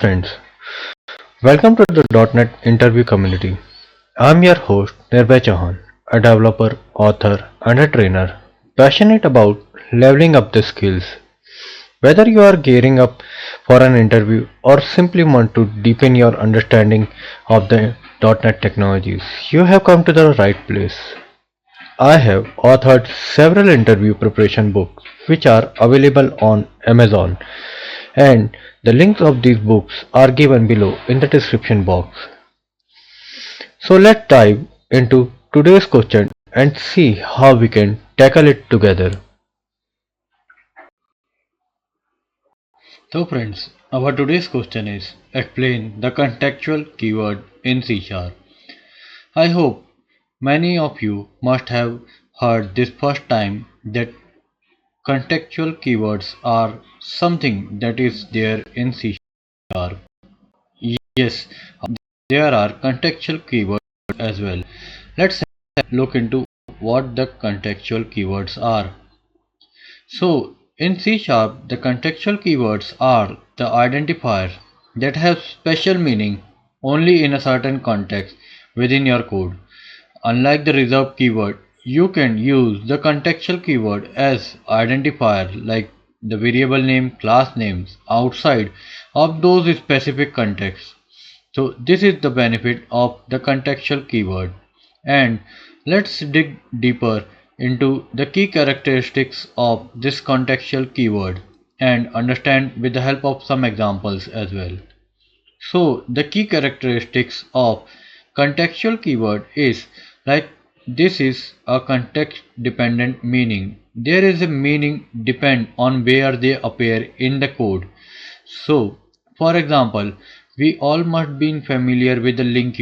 Friends, welcome to the .NET interview community. I'm your host Nirbhay Chauhan, a developer, author, and a trainer passionate about leveling up the skills. Whether you are gearing up for an interview or simply want to deepen your understanding of the .NET technologies, you have come to the right place. I have authored several interview preparation books which are available on Amazon, and the links of these books are given below in the description box. So let's dive into today's question and see how we can tackle it together. So friends, our today's question is explain the contextual keyword in C#. I hope many of you must have heard this first time that contextual keywords are something that is there in C#. Yes, there are contextual keywords as well. Let's look into what the contextual keywords are. So, in C Sharp, the contextual keywords are the identifiers that have special meaning only in a certain context within your code. Unlike the reserved keyword, you can use the contextual keyword as identifier like the variable name, class names outside of those specific contexts. So this is the benefit of the contextual keyword. And let's dig deeper into the key characteristics of this contextual keyword and understand with the help of some examples as well. So the key characteristics of contextual keyword is like this is a context dependent meaning. There is a meaning depend on where they appear in the code. So for example, we all must be familiar with the link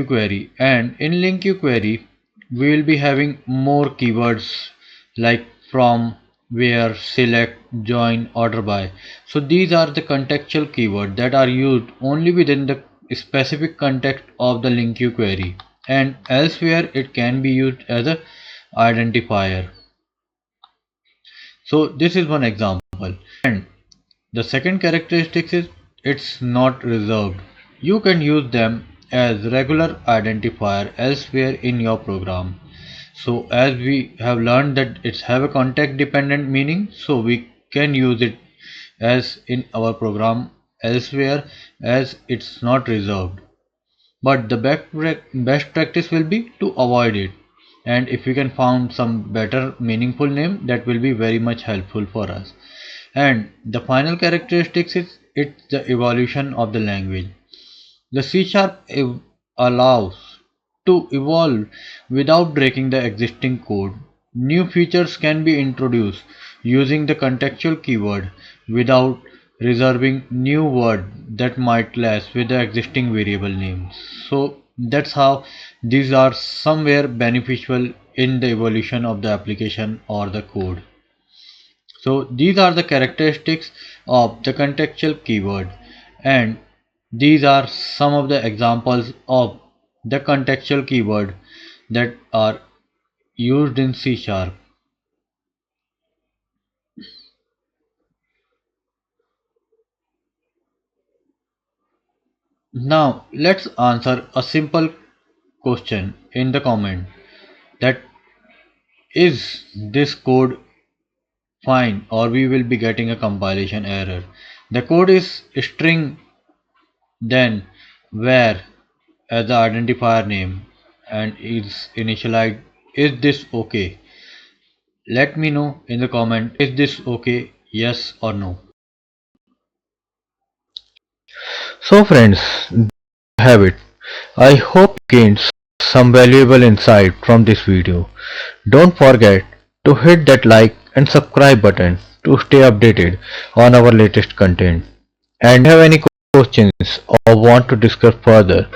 query, and in link query we will be having more keywords like from, where, select, join, order by. So these are the contextual keywords that are used only within the specific context of the link query, and elsewhere it can be used as a identifier. So this is one example. And the second characteristic is it's not reserved. You can use them as regular identifier elsewhere in your program. So as we have learned that it's have a context dependent meaning, so we can use it as in our program elsewhere as it's not reserved. But the best practice will be to avoid it. And if we can find some better meaningful name, that will be very much helpful for us. And the final characteristics is it's the evolution of the language. The C Sharp allows to evolve without breaking the existing code. New features can be introduced using the contextual keyword without reserving new word that might clash with the existing variable names. So that's how these are somewhere beneficial in the evolution of the application or the code. So these are the characteristics of the contextual keyword, and these are some of the examples of the contextual keyword that are used in C Sharp. Now let's answer a simple question in the comment, that is this code fine, or we will be getting a compilation error. The code is string, then where as the identifier name, and is initialized. Is this okay? Let me know in the comment, is this okay, yes or no. So friends, there you have it. I hope you gained some valuable insight from this video. Don't forget to hit that like and subscribe button to stay updated on our latest content. And if you have any questions or want to discuss further,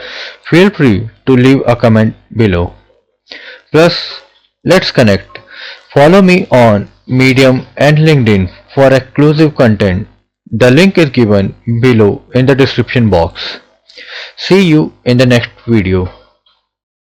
feel free to leave a comment below. Plus, let's connect. Follow me on Medium and LinkedIn for exclusive content. The link is given below in the description box. See you in the next video.